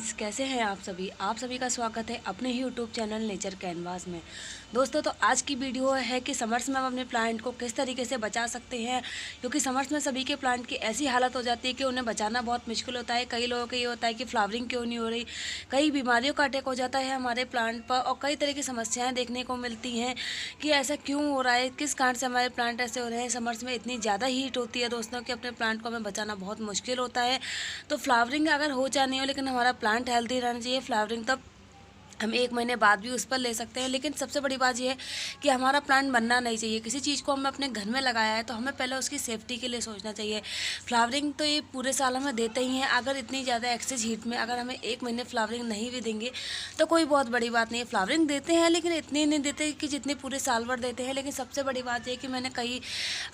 Friends, कैसे हैं आप सभी का स्वागत है अपने ही यूट्यूब चैनल नेचर कैनवास में। दोस्तों, तो आज की वीडियो है कि समर्स में हम अपने प्लांट को किस तरीके से बचा सकते हैं, क्योंकि समर्स में सभी के प्लांट की ऐसी हालत हो जाती है कि उन्हें बचाना बहुत मुश्किल होता है। कई लोगों को ये होता है कि फ्लावरिंग क्यों नहीं हो रही, कई बीमारियों का अटैक हो जाता है हमारे प्लांट पर और कई तरह की समस्याएँ देखने को मिलती हैं कि ऐसा क्यों हो रहा है, किस कारण से हमारे प्लांट ऐसे हो रहे हैं। समर्स में इतनी ज़्यादा हीट होती है दोस्तों कि अपने प्लांट को हमें बचाना बहुत मुश्किल होता है। तो फ्लावरिंग अगर हो चाहे नहीं हो, लेकिन हमारा प्लांट हेल्दी रहना चाहिए। फ्लावरिंग तब हम 1 महीने बाद भी उस पर ले सकते हैं, लेकिन सबसे बड़ी बात यह है कि हमारा प्लांट बनना नहीं चाहिए। किसी चीज़ को हमने अपने घर में लगाया है तो हमें पहले उसकी सेफ्टी के लिए सोचना चाहिए। फ्लावरिंग तो ये पूरे साल हमें देते ही हैं। अगर इतनी ज़्यादा एक्सेस हीट में अगर हमें 1 महीने फ्लावरिंग नहीं भी देंगे तो कोई बहुत बड़ी बात नहीं है। फ्लावरिंग देते हैं लेकिन इतनी नहीं देते कि जितनी पूरे साल भर देते हैं। लेकिन सबसे बड़ी बात यह कि मैंने कई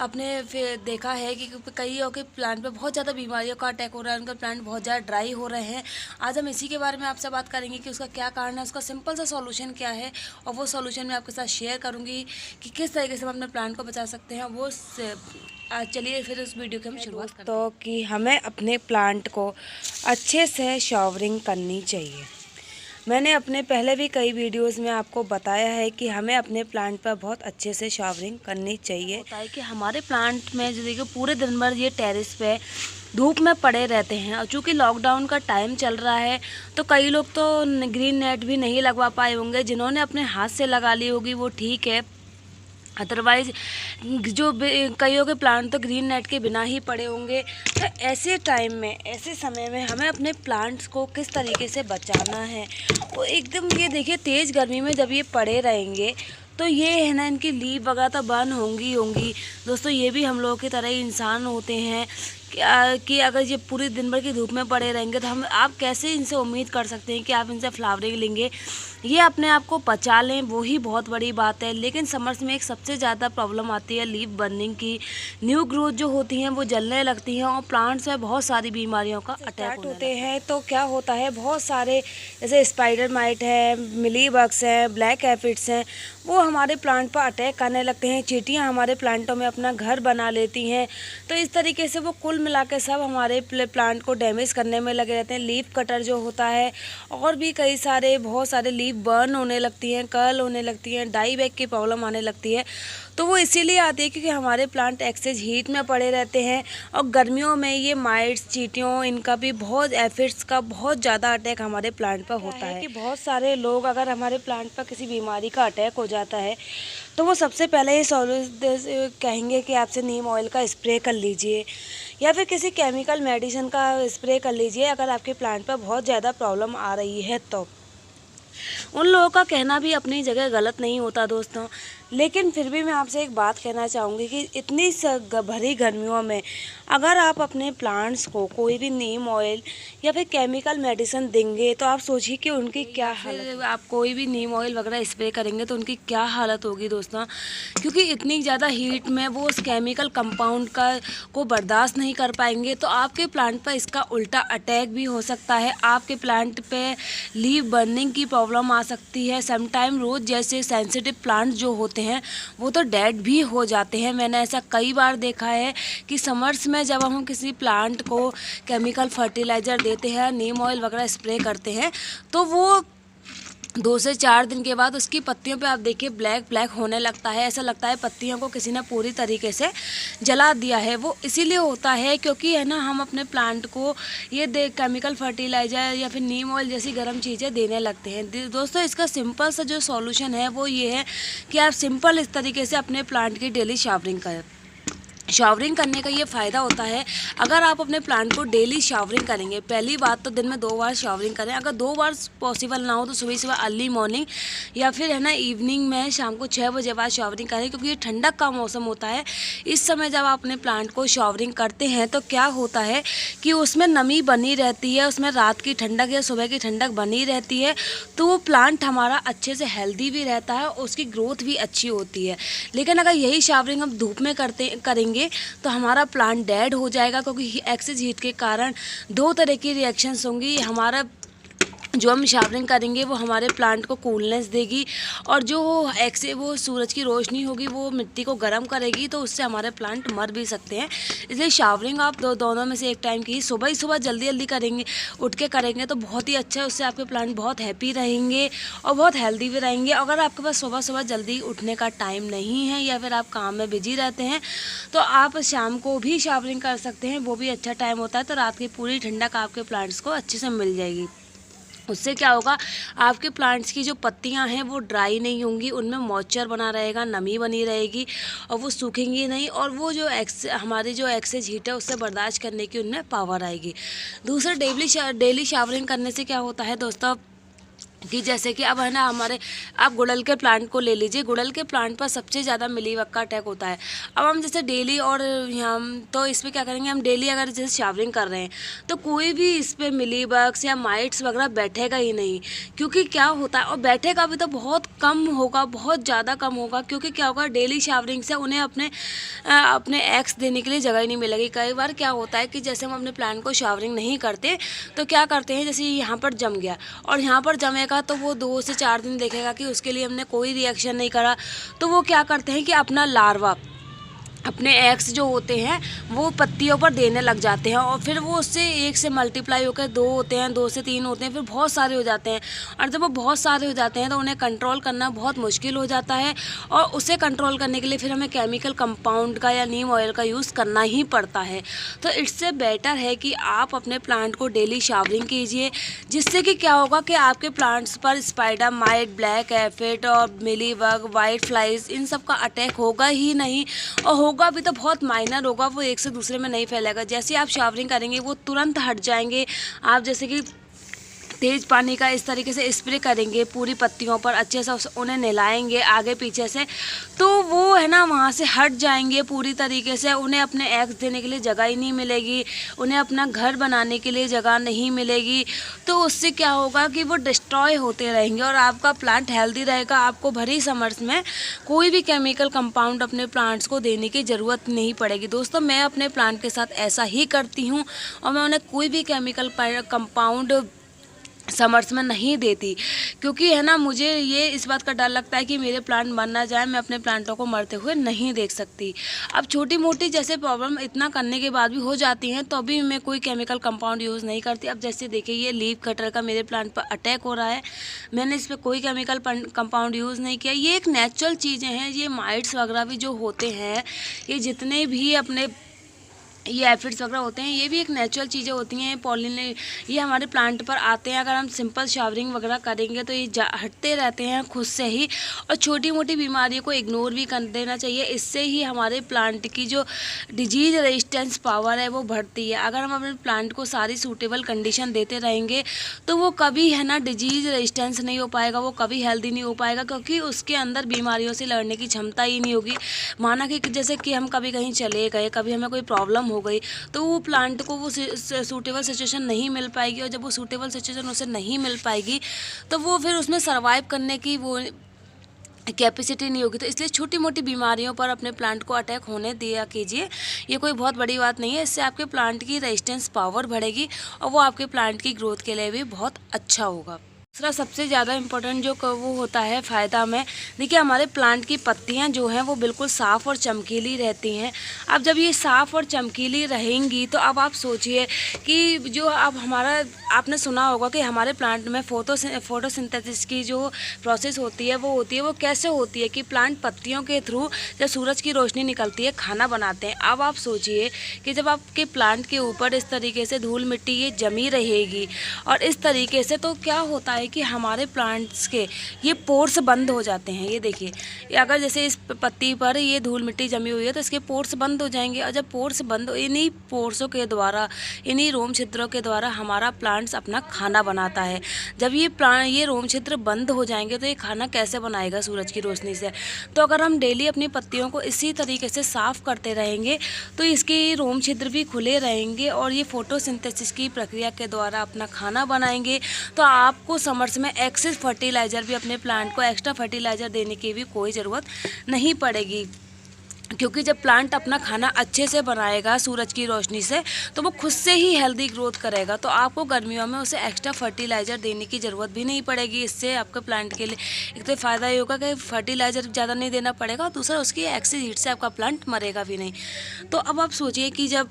अपने फिर देखा है कि कईयों के प्लांट पर बहुत ज़्यादा बीमारियों का अटैक हो रहा है, उनका प्लांट बहुत ज़्यादा ड्राई हो रहे हैं। आज हम इसी के बारे में आपसे बात करेंगे कि उसका क्या कारण है, उसका सिंपल सा सॉल्यूशन क्या है, और वो सॉल्यूशन मैं आपके साथ शेयर करूंगी कि किस तरीके से हम अपने प्लांट को बचा सकते हैं। वो चलिए फिर उस वीडियो की हम शुरुआत करते हैं। तो कि हमें अपने प्लांट को अच्छे से शॉवरिंग करनी चाहिए। मैंने अपने पहले भी कई वीडियोस में आपको बताया है कि हमें अपने प्लांट पर बहुत अच्छे से शॉवरिंग करनी चाहिए। होता है कि हमारे प्लांट में जो देखिए पूरे दिन भर ये टेरेस पे धूप में पड़े रहते हैं, और चूँकि लॉकडाउन का टाइम चल रहा है तो कई लोग तो ग्रीन नेट भी नहीं लगवा पाए होंगे। जिन्होंने अपने हाथ से लगा ली होगी वो ठीक है, अदरवाइज़ जो कईयों के प्लांट तो ग्रीन नेट के बिना ही पड़े होंगे। तो ऐसे टाइम में, ऐसे समय में हमें अपने प्लांट्स को किस तरीके से बचाना है। वो एकदम ये देखिए तेज़ गर्मी में जब ये पड़े रहेंगे तो ये है ना, इनकी लीफ वगैरह तो बर्न होंगी। दोस्तों, ये भी हम लोगों की तरह ही इंसान होते हैं कि अगर ये पूरे दिन भर की धूप में पड़े रहेंगे तो आप कैसे इनसे उम्मीद कर सकते हैं कि आप इनसे फ्लावरिंग लेंगे। ये अपने आप को बचा लें, वो ही बहुत बड़ी बात है। लेकिन समर्स में एक सबसे ज़्यादा प्रॉब्लम आती है लीफ बर्निंग की। न्यू ग्रोथ जो होती हैं वो जलने लगती हैं और प्लांट्स में बहुत सारी बीमारियों का अटैक होते हैं। तो क्या होता है, बहुत सारे जैसे स्पाइडर माइट है, मिलीबग्स हैं, ब्लैक एफिड्स हैं, वो हमारे प्लांट पर अटैक करने लगते हैं। चींटियाँ हमारे प्लांटों में अपना घर बना लेती हैं। तो इस तरीके से वो कुल मिला के सब हमारे प्लांट को डैमेज करने में लगे रहते हैं। लीफ कटर जो होता है, और भी कई सारे बहुत सारे लीफ बर्न होने लगती हैं, कर्ल होने लगती हैं, डाई बैक की प्रॉब्लम आने लगती है। तो वो इसीलिए आती है क्योंकि हमारे प्लांट एक्सेस हीट में पड़े रहते हैं। और गर्मियों में ये माइट्स, चींटियों, इनका भी बहुत एफिड्स का बहुत ज़्यादा अटैक हमारे प्लांट पर होता है कि बहुत सारे लोग, अगर हमारे प्लांट पर किसी बीमारी का अटैक हो जाता है तो वो सबसे पहले ये सॉल्यूशन कहेंगे कि आपसे नीम ऑयल का स्प्रे कर लीजिए या फिर किसी केमिकल मेडिसिन का स्प्रे कर लीजिए अगर आपके प्लांट पर बहुत ज़्यादा प्रॉब्लम आ रही है तो। उन लोगों का कहना भी अपनी जगह गलत नहीं होता दोस्तों, लेकिन फिर भी मैं आपसे एक बात कहना चाहूँगी कि इतनी भरी गर्मियों में अगर आप अपने प्लांट्स को कोई भी नीम ऑयल या फिर केमिकल मेडिसिन देंगे तो आप सोचिए कि उनकी क्या हालत। आप कोई भी नीम ऑयल वगैरह स्प्रे करेंगे तो उनकी क्या हालत होगी दोस्तों, क्योंकि इतनी ज़्यादा हीट में वो उस केमिकल कंपाउंड को बर्दाश्त नहीं कर पाएंगे। तो आपके प्लांट पर इसका उल्टा अटैक भी हो सकता है। आपके प्लांट पे लीफ बर्निंग की प्रॉब्लम आ सकती है। समटाइम रोज़ जैसे सेंसिटिव प्लांट्स जो होते हैं वो तो डेड भी हो जाते हैं। मैंने ऐसा कई बार देखा है कि समर्स में जब हम किसी प्लांट को केमिकल फर्टिलाइज़र देते हैं, नीम ऑयल वगैरह स्प्रे करते हैं, तो वो 2 से 4 दिन के बाद उसकी पत्तियों पे आप देखिए ब्लैक होने लगता है। ऐसा लगता है पत्तियों को किसी ने पूरी तरीके से जला दिया है। वो इसीलिए होता है क्योंकि है ना, हम अपने प्लांट को ये केमिकल फर्टिलाइज़र या फिर नीम ऑयल जैसी गर्म चीज़ें देने लगते हैं। दोस्तों, इसका सिंपल सा जो सॉल्यूशन है वो ये है कि आप सिंपल इस तरीके से अपने प्लांट की डेली शावरिंग करें। शावरिंग करने का ये फ़ायदा होता है, अगर आप अपने प्लांट को डेली शावरिंग करेंगे, पहली बात तो दिन में 2 बार शावरिंग करें। अगर 2 बार पॉसिबल ना हो तो सुबह अर्ली मॉर्निंग या फिर है ना इवनिंग में शाम को 6 बजे बाद शावरिंग करें, क्योंकि ये ठंडक का मौसम होता है। इस समय जब आप अपने प्लांट को शावरिंग करते हैं तो क्या होता है कि उसमें नमी बनी रहती है, उसमें रात की ठंडक या सुबह की ठंडक बनी रहती है। तो वो प्लांट हमारा अच्छे से हेल्दी भी रहता है, उसकी ग्रोथ भी अच्छी होती है। लेकिन अगर यही शावरिंग हम धूप में करेंगे तो हमारा प्लांट डेड हो जाएगा, क्योंकि एक्सेस हीट के कारण 2 तरह की रिएक्शंस होंगी। हमारा जो हम शावरिंग करेंगे वो हमारे प्लांट को कूलनेस देगी, और जो वो सूरज की रोशनी होगी वो मिट्टी को गर्म करेगी, तो उससे हमारे प्लांट मर भी सकते हैं। इसलिए शावरिंग आप दोनों में से एक टाइम की सुबह ही सुबह जल्दी जल्दी करेंगे, उठ के करेंगे तो बहुत ही अच्छा है। उससे आपके प्लांट बहुत हैप्पी रहेंगे और बहुत हेल्दी भी रहेंगे। अगर आपके पास सुबह सुबह जल्दी उठने का टाइम नहीं है या फिर आप काम में बिजी रहते हैं तो आप शाम को भी शावरिंग कर सकते हैं, वो भी अच्छा टाइम होता है। तो रात की पूरी ठंडक आपके प्लांट्स को अच्छे से मिल जाएगी। उससे क्या होगा, आपके प्लांट्स की जो पत्तियां हैं वो ड्राई नहीं होंगी, उनमें मॉइस्चर बना रहेगा, नमी बनी रहेगी और वो सूखेंगी नहीं, और वो जो हमारी जो एक्सेस हीट है उससे बर्दाश्त करने की उनमें पावर आएगी। दूसरा, डेली शावरिंग करने से क्या होता है दोस्तों कि जैसे कि अब है ना हमारे, आप गुड़हल के प्लांट को ले लीजिए। गुड़हल के प्लांट पर सबसे ज़्यादा मिलीबग का अटैक होता है। अब हम जैसे डेली, और हम तो इस पर क्या करेंगे, हम डेली अगर जैसे शावरिंग कर रहे हैं तो कोई भी इस पर मिलीबग्स या माइट्स वगैरह बैठेगा ही नहीं, क्योंकि क्या होता है, और बैठेगा भी तो बहुत कम होगा, बहुत ज़्यादा कम होगा। क्योंकि क्या होगा, डेली शावरिंग से उन्हें अपने एग्स देने के लिए जगह ही नहीं मिलेगी। कई बार क्या होता है कि जैसे हम अपने प्लांट को शावरिंग नहीं करते तो क्या करते हैं, जैसे यहाँ पर जम गया और यहाँ पर जमेगा तो वो 2 से 4 दिन देखेगा कि उसके लिए हमने कोई रिएक्शन नहीं करा, तो वो क्या करते हैं कि अपना लार्वा, अपने एग्स जो होते हैं वो पत्तियों पर देने लग जाते हैं, और फिर वो उससे 1 से मल्टीप्लाई होकर 2 होते हैं, 2 से 3 होते हैं, फिर बहुत सारे हो जाते हैं। और जब वो बहुत सारे हो जाते हैं तो उन्हें कंट्रोल करना बहुत मुश्किल हो जाता है, और उसे कंट्रोल करने के लिए फिर हमें केमिकल कंपाउंड का या नीम ऑयल का यूज़ करना ही पड़ता है। तो इससे बेटर है कि आप अपने प्लांट को डेली शावरिंग कीजिए, जिससे कि क्या होगा कि आपके प्लांट्स पर स्पाइडर माइट, ब्लैक एफिड और मिलीबग, वाइट फ्लाइज, इन सब का अटैक होगा ही नहीं, और होगा भी तो बहुत माइनर होगा, वो एक से दूसरे में नहीं फैलेगा। जैसे आप शावरिंग करेंगे वो तुरंत हट जाएंगे। आप जैसे कि तेज़ पानी का इस तरीके से स्प्रे करेंगे पूरी पत्तियों पर, अच्छे से उन्हें नहलाएंगे आगे पीछे से, तो वो है ना वहाँ से हट जाएंगे पूरी तरीके से। उन्हें अपने एग्स देने के लिए जगह ही नहीं मिलेगी, उन्हें अपना घर बनाने के लिए जगह नहीं मिलेगी। तो उससे क्या होगा कि वो डिस्ट्रॉय होते रहेंगे और आपका प्लांट हेल्दी रहेगा। आपको भरी समर्स में कोई भी केमिकल कंपाउंड अपने प्लांट्स को देने की ज़रूरत नहीं पड़ेगी। दोस्तों, मैं अपने प्लांट के साथ ऐसा ही करती हूँ, और मैं उन्हें कोई भी केमिकल कंपाउंड समर्स में नहीं देती, क्योंकि है ना मुझे ये इस बात का डर लगता है कि मेरे प्लांट मर ना जाए, मैं अपने प्लांटों को मरते हुए नहीं देख सकती। अब छोटी मोटी जैसे प्रॉब्लम इतना करने के बाद भी हो जाती हैं तो अभी मैं कोई केमिकल कंपाउंड यूज़ नहीं करती। अब जैसे देखिए ये लीफ कटर का मेरे प्लांट पर अटैक हो रहा है, मैंने इस पर कोई केमिकल कंपाउंड यूज़ नहीं किया। ये एक नेचुरल चीज़ें हैं, ये माइट्स वगैरह भी जो होते हैं, ये जितने भी अपने ये एफिड्स वगैरह होते हैं, ये भी एक नेचुरल चीज़ें होती हैं। पॉलिन ये हमारे प्लांट पर आते हैं, अगर हम सिंपल शावरिंग वगैरह करेंगे तो ये हटते रहते हैं खुद से ही, और छोटी मोटी बीमारियों को इग्नोर भी कर देना चाहिए। इससे ही हमारे प्लांट की जो डिजीज़ रेजिस्टेंस पावर है वो बढ़ती है। अगर हम अपने प्लांट को सारी सूटेबल कंडीशन देते रहेंगे तो वो कभी है ना डिजीज़ रेजिस्टेंस नहीं हो पाएगा, वो कभी हेल्दी नहीं हो पाएगा, क्योंकि उसके अंदर बीमारियों से लड़ने की क्षमता ही नहीं होगी। माना कि जैसे कि हम कभी कहीं चले गए, कभी हमें कोई प्रॉब्लम हो गई, तो वो प्लांट को वो सूटेबल सिचुएशन नहीं मिल पाएगी, और जब वो सूटेबल सिचुएशन उसे नहीं मिल पाएगी तो वो फिर उसमें सर्वाइव करने की वो कैपेसिटी नहीं होगी। तो इसलिए छोटी मोटी बीमारियों पर अपने प्लांट को अटैक होने दिया कीजिए, ये कोई बहुत बड़ी बात नहीं है। इससे आपके प्लांट की रेजिस्टेंस पावर बढ़ेगी और वो आपके प्लांट की ग्रोथ के लिए भी बहुत अच्छा होगा। दूसरा सबसे ज़्यादा इम्पोर्टेंट जो वो होता है फ़ायदा में, देखिए हमारे प्लांट की पत्तियां जो हैं वो बिल्कुल साफ़ और चमकीली रहती हैं। अब जब ये साफ़ और चमकीली रहेंगी तो अब आप सोचिए कि जो अब हमारा, आपने सुना होगा कि हमारे प्लांट में फोटोसिंथेसिस की जो प्रोसेस होती है वो कैसे होती है कि प्लांट पत्तियों के थ्रू जब सूरज की रोशनी निकलती है खाना बनाते हैं। अब आप सोचिए कि जब आपके प्लांट के ऊपर इस तरीके से धूल मिट्टी ये जमी रहेगी और इस तरीके से, तो क्या होता है कि हमारे प्लांट्स के ये पोर्स बंद हो जाते हैं। ये देखिए, अगर जैसे इस पत्ती पर ये धूल मिट्टी जमी हुई है तो इसके पोर्स बंद हो जाएंगे, और जब पोर्स बंद हो, इन्हीं पोर्सों के द्वारा, इन्हीं रोम छिद्रों के द्वारा हमारा प्लांट्स अपना खाना बनाता है। जब ये रोम छिद्र बंद हो जाएंगे तो ये खाना कैसे बनाएगा सूरज की रोशनी से। तो अगर हम डेली अपनी पत्तियों को इसी तरीके से साफ़ करते रहेंगे तो इसके रोम छिद्र भी खुले रहेंगे और ये फोटोसिंथेसिस की प्रक्रिया के द्वारा अपना खाना बनाएंगे। तो आपको समर्स में एक्सेस फर्टिलाइज़र भी, अपने प्लांट को एक्स्ट्रा फर्टिलाइज़र देने की भी कोई ज़रूरत नहीं पड़ेगी। क्योंकि जब प्लांट अपना खाना अच्छे से बनाएगा सूरज की रोशनी से, तो वो खुद से ही हेल्दी ग्रोथ करेगा। तो आपको गर्मियों में उसे एक्स्ट्रा फर्टिलाइज़र देने की ज़रूरत भी नहीं पड़ेगी। इससे आपके प्लांट के लिए एक तो फ़ायदा ये होगा कि फर्टिलाइज़र ज़्यादा नहीं देना पड़ेगा, दूसरा उसकी एक्सेस हीट से आपका प्लांट मरेगा भी नहीं। तो अब आप सोचिए कि जब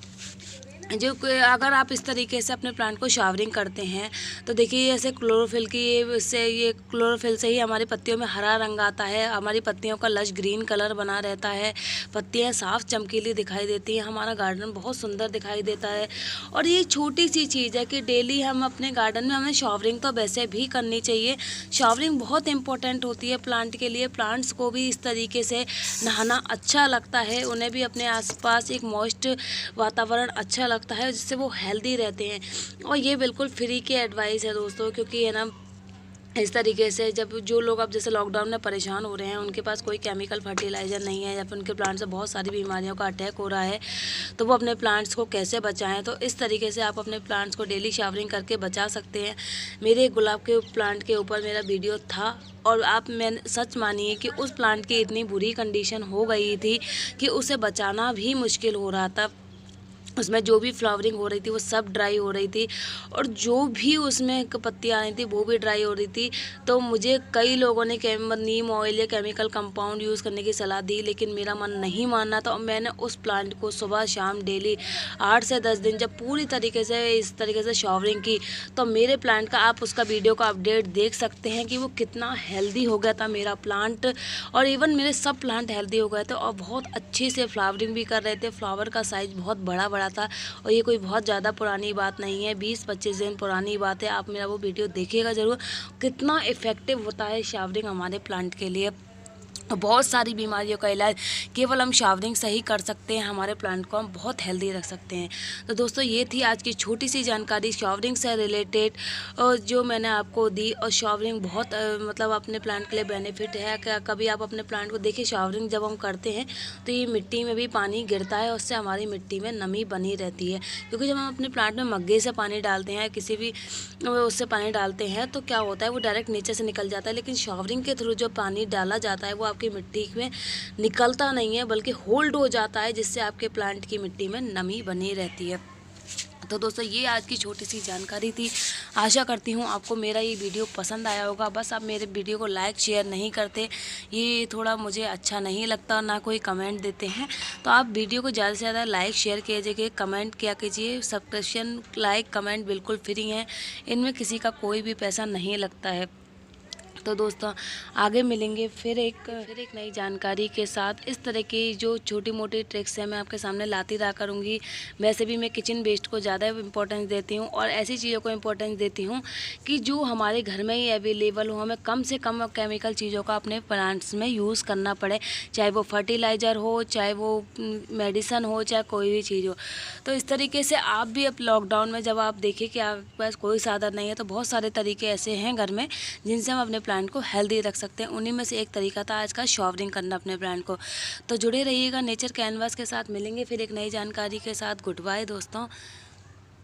अगर आप इस तरीके से अपने प्लांट को शावरिंग करते हैं, तो देखिए ऐसे क्लोरोफिल की ये क्लोरोफिल से ही हमारी पत्तियों में हरा रंग आता है, हमारी पत्तियों का लश ग्रीन कलर बना रहता है, पत्तियां साफ चमकीली दिखाई देती हैं, हमारा गार्डन बहुत सुंदर दिखाई देता है। और ये छोटी सी चीज़ है कि डेली हम अपने गार्डन में हमें शावरिंग तो वैसे भी करनी चाहिए। शावरिंग बहुत इंपॉर्टेंट होती है प्लांट के लिए। प्लांट्स को भी इस तरीके से नहाना अच्छा लगता है, उन्हें भी अपने आसपास एक मॉइस्ट वातावरण अच्छा लगता है, जिससे वो हेल्दी रहते हैं। और ये बिल्कुल फ्री की एडवाइस है दोस्तों, क्योंकि है ना इस तरीके से जब जो लोग अब जैसे लॉकडाउन में परेशान हो रहे हैं, उनके पास कोई केमिकल फर्टिलाइज़र नहीं है या फिर उनके प्लांट से बहुत सारी बीमारियों का अटैक हो रहा है, तो वो अपने प्लांट्स को कैसे बचाएं। तो इस तरीके से आप अपने प्लांट्स को डेली शावरिंग करके बचा सकते हैं। मेरे गुलाब के प्लांट के ऊपर मेरा वीडियो था, और आप मैंने सच मानिए कि उस प्लांट की इतनी बुरी कंडीशन हो गई थी कि उसे बचाना भी मुश्किल हो रहा था। उसमें जो भी फ्लावरिंग हो रही थी वो सब ड्राई हो रही थी, और जो भी उसमें पत्तियाँ आ रही थी वो भी ड्राई हो रही थी। तो मुझे कई लोगों ने नीम ऑयल या केमिकल कंपाउंड यूज़ करने की सलाह दी, लेकिन मेरा मन नहीं माना। तो मैंने उस प्लांट को सुबह शाम डेली 8 से 10 दिन जब पूरी तरीके से इस तरीके से शावरिंग की, तो मेरे प्लांट का आप उसका वीडियो का अपडेट देख सकते हैं कि वो कितना हेल्दी हो गया था मेरा प्लांट। और इवन मेरे सब प्लांट हेल्दी हो गए थे और बहुत अच्छे से फ्लावरिंग भी कर रहे थे। फ्लावर का साइज़ बहुत बड़ा बड़ा था, और ये कोई बहुत ज़्यादा पुरानी बात नहीं है, 20-25 दिन पुरानी बात है। आप मेरा वो वीडियो देखिएगा ज़रूर, कितना इफ़ेक्टिव होता है शावरिंग हमारे प्लांट के लिए। बहुत सारी बीमारियों का इलाज केवल हम शावरिंग से ही कर सकते हैं, हमारे प्लांट को हम बहुत हेल्दी रख सकते हैं। तो दोस्तों ये थी आज की छोटी सी जानकारी शावरिंग से रिलेटेड, जो मैंने आपको दी। और शावरिंग बहुत मतलब अपने प्लांट के लिए बेनिफिट है। क्या कभी आप अपने प्लांट को देखिए, शावरिंग जब हम करते हैं तो ये मिट्टी में भी पानी गिरता है, उससे हमारी मिट्टी में नमी बनी रहती है। क्योंकि जब हम अपने प्लांट में मग्गे से पानी डालते हैं, किसी भी उससे पानी डालते हैं, तो क्या होता है वो डायरेक्ट नीचे से निकल जाता है। लेकिन शावरिंग के थ्रू जो पानी डाला जाता है वो आपकी मिट्टी में निकलता नहीं है, बल्कि होल्ड हो जाता है, जिससे आपके प्लांट की मिट्टी में नमी बनी रहती है। तो दोस्तों ये आज की छोटी सी जानकारी थी। आशा करती हूँ आपको मेरा ये वीडियो पसंद आया होगा। बस आप मेरे वीडियो को लाइक शेयर नहीं करते, ये थोड़ा मुझे अच्छा नहीं लगता, ना कोई कमेंट देते हैं। तो आप वीडियो को ज़्यादा से ज़्यादा लाइक शेयर कीजिए, कमेंट किया कीजिए। सब्सक्रिप्शन लाइक कमेंट बिल्कुल फ्री हैं, इनमें किसी का कोई भी पैसा नहीं लगता है। तो दोस्तों आगे मिलेंगे फिर एक नई जानकारी के साथ। इस तरह की जो छोटी मोटी ट्रिक्स हैं मैं आपके सामने लाती रहा करूँगी। वैसे भी मैं किचन वेस्ट को ज़्यादा इम्पोर्टेंस देती हूँ, और ऐसी चीज़ों को इम्पोर्टेंस देती हूँ कि जो हमारे घर में ही अवेलेबल हो। हमें कम से कम केमिकल चीज़ों का अपने प्लांट्स में यूज़ करना पड़े, चाहे वो फर्टिलाइज़र हो, चाहे वो मेडिसन हो, चाहे कोई भी चीज़ हो। तो इस तरीके से आप भी अब लॉकडाउन में जब आप देखें कि आपके पास कोई साधन नहीं है, तो बहुत सारे तरीके ऐसे हैं घर में जिनसे हम अपने प्लांट को हेल्दी रख सकते हैं। उन्हीं में से एक तरीका था आज का शावरिंग करना अपने प्लांट को। तो जुड़े रहिएगा नेचर कैनवास के साथ। मिलेंगे फिर एक नई जानकारी के साथ। गुड बाय दोस्तों।